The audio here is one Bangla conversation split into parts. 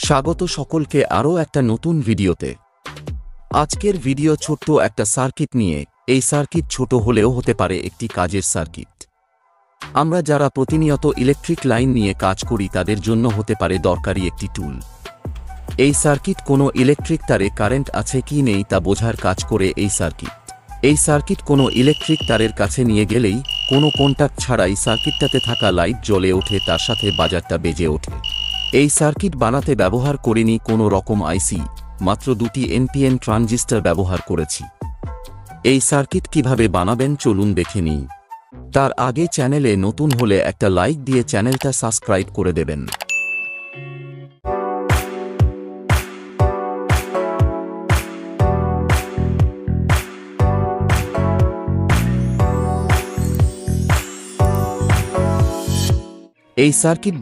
স্বাগত সকলকে আরও একটা নতুন ভিডিওতে। আজকের ভিডিও ছোট্ট একটা সার্কিট নিয়ে। এই সার্কিট ছোট হলেও হতে পারে একটি কাজের সার্কিট। আমরা যারা প্রতিনিয়ত ইলেকট্রিক লাইন নিয়ে কাজ করি তাদের জন্য হতে পারে দরকারি একটি টুল। এই সার্কিট কোনো ইলেকট্রিক তারে কারেন্ট আছে কি নেই তা বোঝার কাজ করে এই সার্কিট কোনো ইলেকট্রিক তারের কাছে নিয়ে গেলেই কোনো কন্টাক্ট ছাড়াই সার্কিটটাতে থাকা লাইট জ্বলে ওঠে, তার সাথে বাজারটা বেজে ওঠে। এই সার্কিট বানাতে ব্যবহার করিনি কোনো রকম আইসি, মাত্র দুটি এনপিএন ট্রানজিস্টর ব্যবহার করেছি। এই সার্কিট কিভাবে বানাবেন চলুন দেখে নিই। তার আগে চ্যানেলে নতুন হলে একটা লাইক দিয়ে চ্যানেলটা সাবস্ক্রাইব করে দেবেন। এই সার্কিট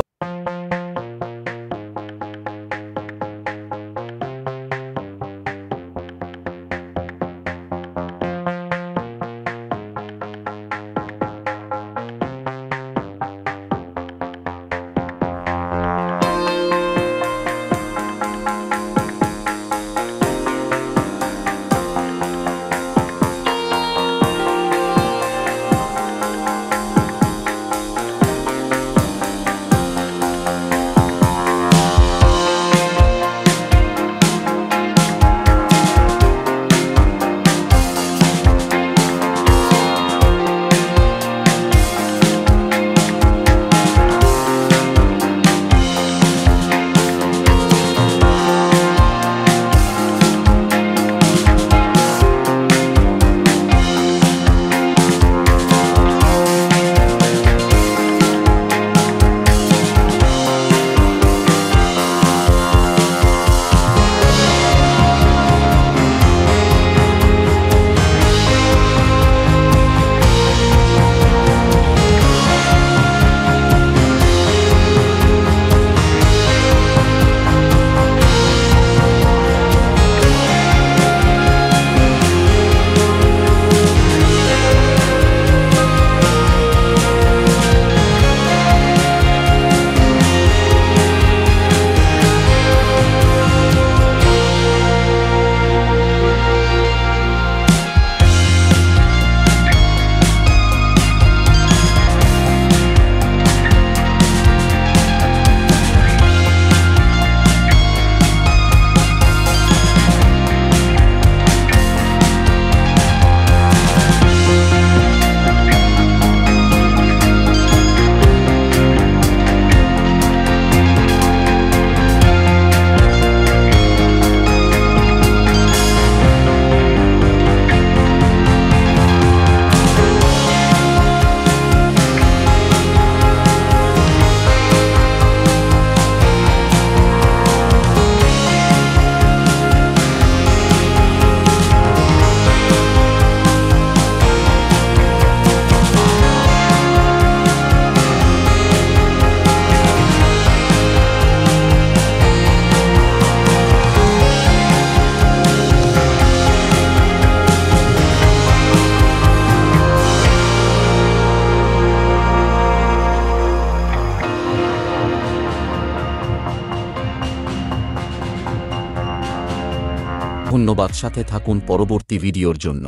ধন্যবাদ, সাথে থাকুন পরবর্তী ভিডিওর জন্য।